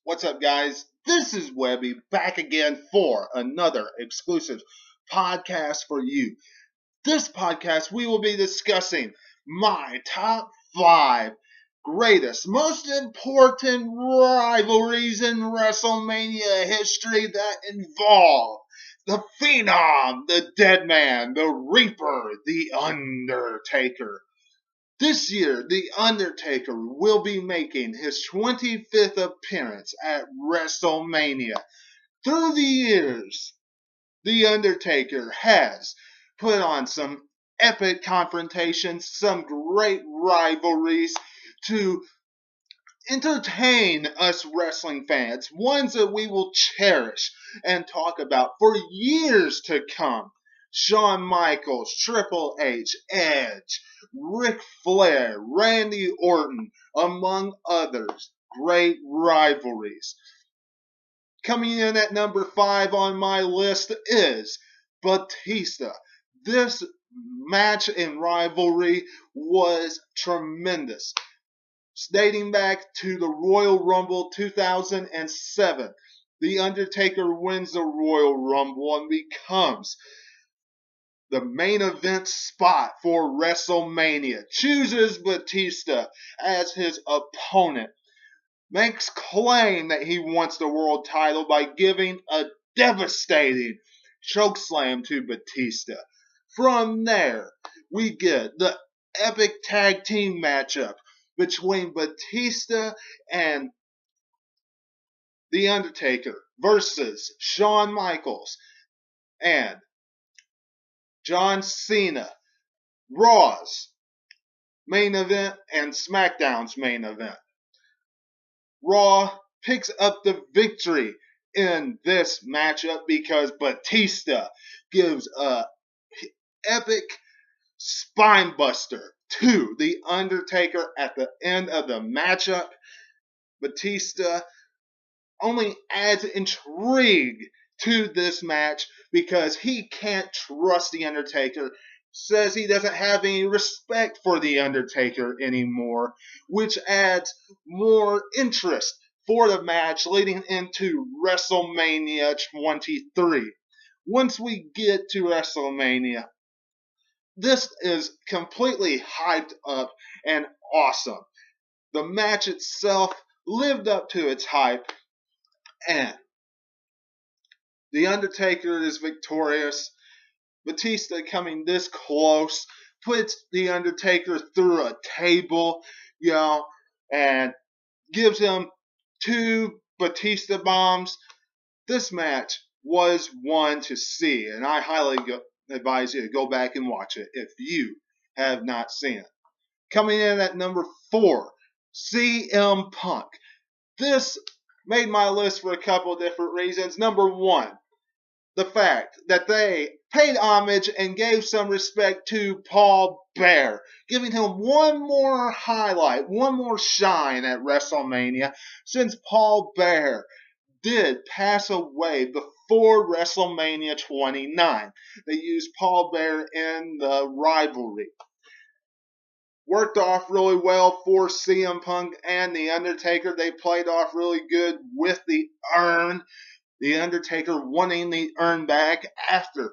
What's up, guys? This is Webby back again for another exclusive podcast for you. This podcast, we will be discussing my top 5 greatest, most important rivalries in WrestleMania history that involve the Phenom, the Dead Man, the Reaper, the Undertaker. This year, The Undertaker will be making his 25th appearance at WrestleMania. Through the years, The Undertaker has put on some epic confrontations, some great rivalries to entertain us wrestling fans, ones that we will cherish and talk about for years to come. Shawn Michaels, Triple H, Edge, Ric Flair, Randy Orton, among others. Great rivalries. Coming in at number 5 on my list is Batista. This match and rivalry was tremendous. Dating back to the Royal Rumble 2007. The Undertaker wins the Royal Rumble and becomes the main event spot for WrestleMania. Chooses Batista as his opponent. Makes claim that he wants the world title by giving a devastating chokeslam to Batista. From there, we get the epic tag team matchup between Batista and The Undertaker versus Shawn Michaels and John Cena. Raw's main event and SmackDown's main event. Raw picks up the victory in this matchup because Batista gives a epic spine buster to The Undertaker at the end of the matchup. Batista only adds intrigue to this match because he can't trust The Undertaker, says he doesn't have any respect for The Undertaker anymore, which adds more interest for the match leading into WrestleMania 23. Once we get to WrestleMania, this is completely hyped up and awesome. The match itself lived up to its hype, and The Undertaker is victorious. Batista coming this close puts The Undertaker through a table, and gives him 2 Batista bombs. This match was one to see, and I highly advise you to go back and watch it if you have not seen it. Coming in at number 4, CM Punk. This made my list for a couple of different reasons. Number 1, the fact that they paid homage and gave some respect to Paul Bearer, giving him one more highlight, one more shine at WrestleMania, since Paul Bearer did pass away before WrestleMania 29. They used Paul Bearer in the rivalry. Worked off really well for CM Punk and The Undertaker. They played off really good with the urn. The Undertaker wanting the urn back after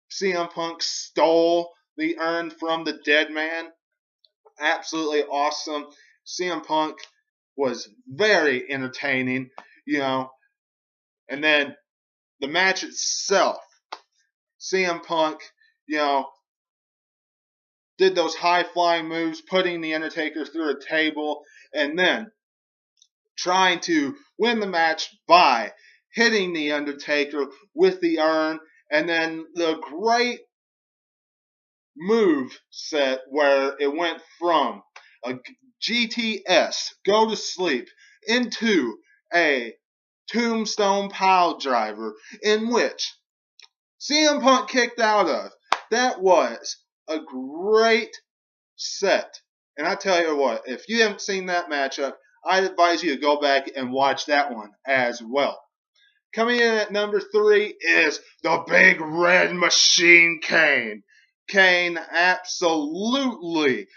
CM Punk stole the urn from the Dead Man. Absolutely awesome. CM Punk was very entertaining, And then the match itself, CM Punk, did those high-flying moves, putting The Undertaker through a table, and then trying to win the match by hitting The Undertaker with the urn, and then the great move set where it went from a GTS, go to sleep, into a tombstone pile driver, in which CM Punk kicked out of. That was a great set. And I tell you what, if you haven't seen that matchup, I'd advise you to go back and watch that one as well. Coming in at number 3 is the Big Red Machine, Kane. Kane absolutely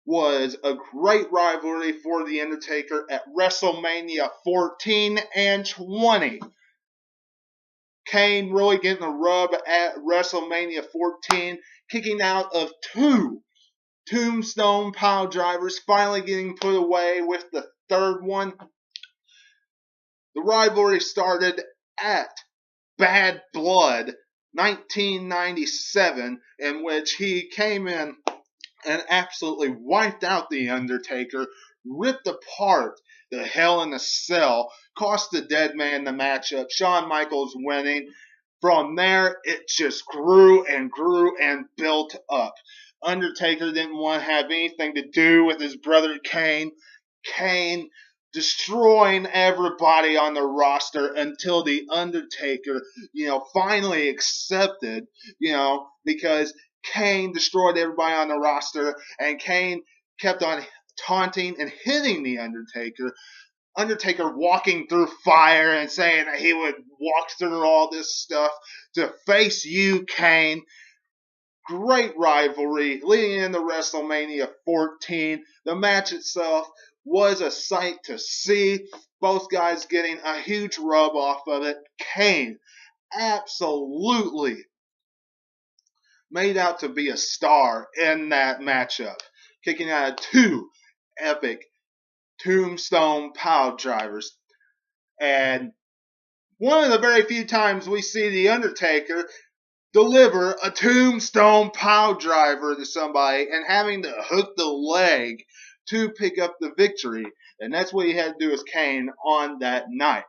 was a great rivalry for The Undertaker at WrestleMania 14 and 20. Kane really getting a rub at WrestleMania 14, kicking out of 2 tombstone pile drivers, finally getting put away with the third one. The rivalry started at Bad Blood 1997, in which he came in and absolutely wiped out The Undertaker, ripped apart the Hell in a Cell, cost the Dead Man the matchup, Shawn Michaels winning. From there, it just grew and grew and built up. Undertaker didn't want to have anything to do with his brother Kane. Kane destroying everybody on the roster until The Undertaker, finally accepted, because Kane destroyed everybody on the roster, and Kane kept on taunting and hitting The Undertaker. Undertaker walking through fire and saying that he would walk through all this stuff to face you, Kane. Great rivalry leading into WrestleMania 14. The match itself was a sight to see. Both guys getting a huge rub off of it. Kane absolutely made out to be a star in that matchup, kicking out of 2 epic tombstone pile drivers. And one of the very few times we see The Undertaker deliver a tombstone pile driver to somebody and having to hook the leg to pick up the victory. And that's what he had to do with Kane on that night.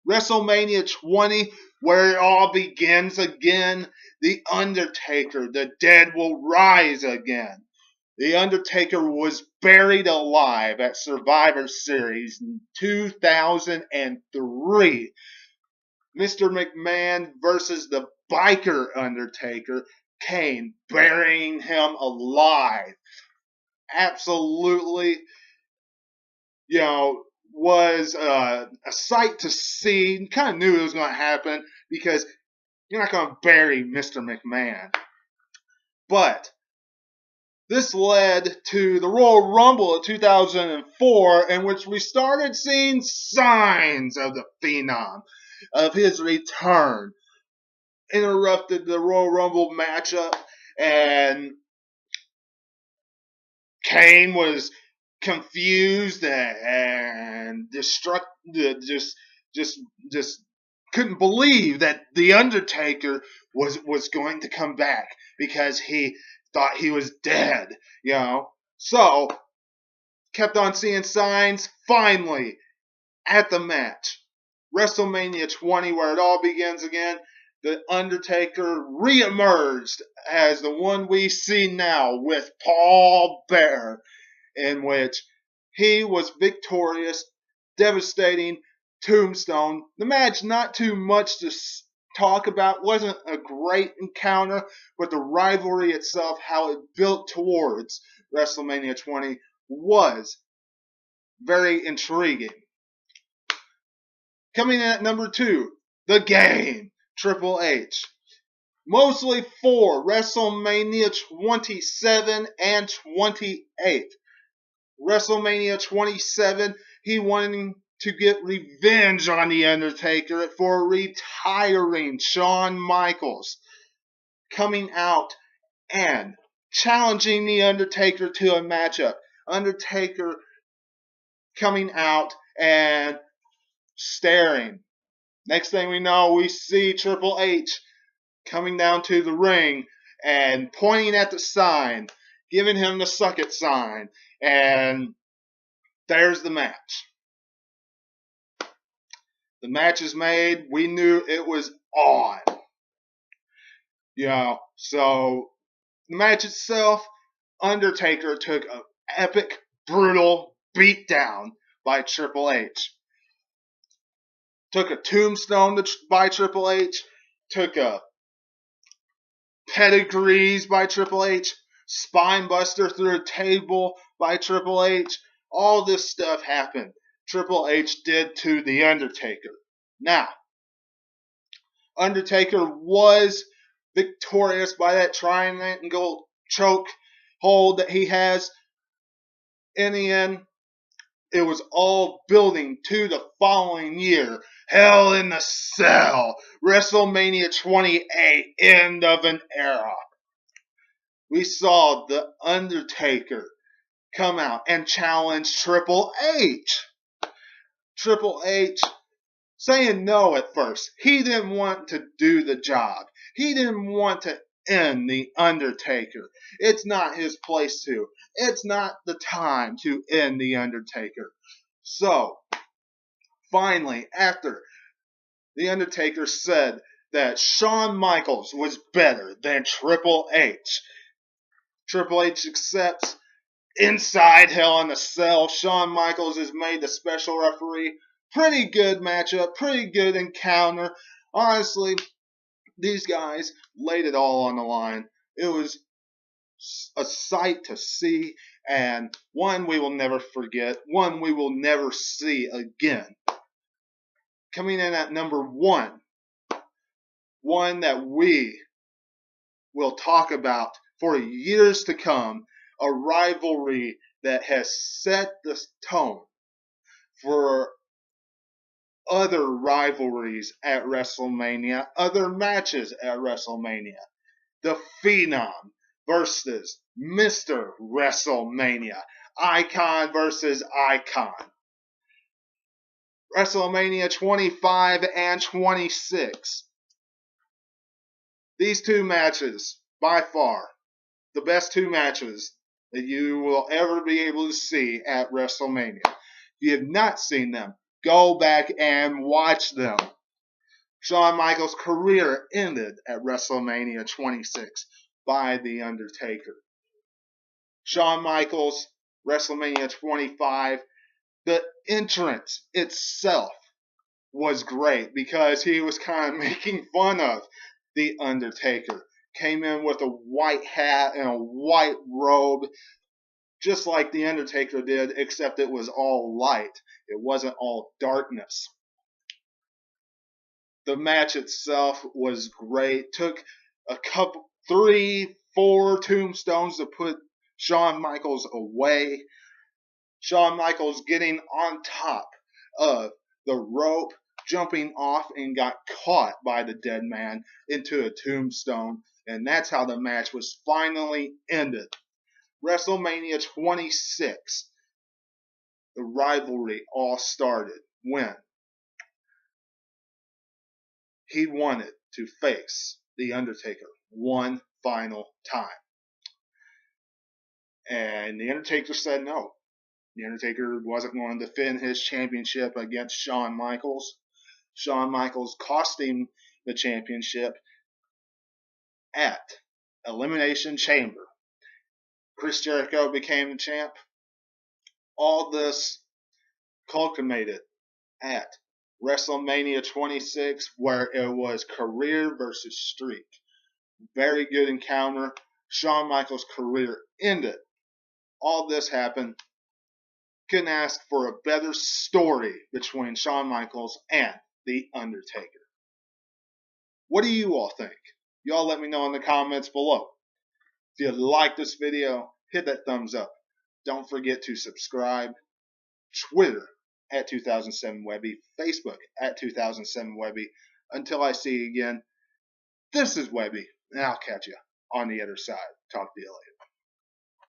WrestleMania 20, where it all begins again. The Undertaker, the dead will rise again. The Undertaker was buried alive at Survivor Series in 2003. Mr. McMahon versus the biker Undertaker. Kane burying him alive. Absolutely, was a sight to see. You kind of knew it was going to happen because you're not going to bury Mr. McMahon. But this led to the Royal Rumble of 2004, in which we started seeing signs of the Phenom, of his return. Interrupted the Royal Rumble matchup, and Kane was confused and just couldn't believe that The Undertaker was going to come back because he thought he was dead, So, kept on seeing signs. Finally, at the match, WrestleMania 20, where it all begins again, The Undertaker reemerged as the one we see now with Paul Bearer, in which he was victorious, devastating tombstone. The match, not too much to talk about, wasn't a great encounter, but the rivalry itself, how it built towards WrestleMania 20, was very intriguing. Coming in at number 2, The Game, Triple H. Mostly for WrestleMania 27 and 28. WrestleMania 27, he wanted to get revenge on The Undertaker for retiring Shawn Michaels, coming out and challenging The Undertaker to a matchup. Undertaker coming out and staring. Next thing we know, we see Triple H coming down to the ring and pointing at the sign, giving him the suck it sign, and there's the match. The match is made. We knew it was on. So the match itself, Undertaker took an epic, brutal beatdown by Triple H. Took a tombstone by Triple H. Took a pedigrees by Triple H. Spine buster through a table by Triple H. All this stuff happened. Triple H did to The Undertaker. Now, Undertaker was victorious by that triangle choke hold that he has, In the end, it was all building to the following year. Hell in the Cell. WrestleMania 28, end of an era. We saw The Undertaker come out and challenge Triple H. Triple H saying no at first. He didn't want to do the job. He didn't want to end The Undertaker. It's not his place to. It's not the time to end The Undertaker. So, finally, after The Undertaker said that Shawn Michaels was better than Triple H, Triple H accepts. Inside Hell in a Cell, Shawn Michaels is made the special referee. Pretty good matchup, pretty good encounter. Honestly, these guys laid it all on the line. It was a sight to see, and one we will never forget, one we will never see again. Coming in at number one that we will talk about for years to come, a rivalry that has set the tone for other rivalries at WrestleMania, other matches at WrestleMania. The Phenom versus Mr. WrestleMania. Icon versus Icon. WrestleMania 25 and 26. These two matches, by far, the best two matches that you will ever be able to see at WrestleMania. If you have not seen them, go back and watch them. Shawn Michaels' career ended at WrestleMania 26 by The Undertaker. Shawn Michaels, WrestleMania 25, the entrance itself was great because he was kind of making fun of The Undertaker. Came in with a white hat and a white robe, just like The Undertaker did, except it was all light. It wasn't all darkness. The match itself was great. Took a couple, 3, 4 tombstones to put Shawn Michaels away. Shawn Michaels getting on top of the rope, jumping off, and got caught by the dead man into a tombstone. And that's how the match was finally ended. WrestleMania 26, the rivalry all started when he wanted to face The Undertaker one final time. And The Undertaker said no. The Undertaker wasn't going to defend his championship against Shawn Michaels. Shawn Michaels cost him the championship at Elimination Chamber. Chris Jericho became the champ. All this culminated at WrestleMania 26, where it was career versus streak. Very good encounter. Shawn Michaels' career ended. All this happened. Couldn't ask for a better story between Shawn Michaels and The Undertaker. What do you all think? Y'all let me know in the comments below. If you like this video, hit that thumbs up. Don't forget to subscribe. Twitter at 2007Webby. Facebook at 2007Webby. Until I see you again, this is Webby, and I'll catch you on the other side. Talk to you later.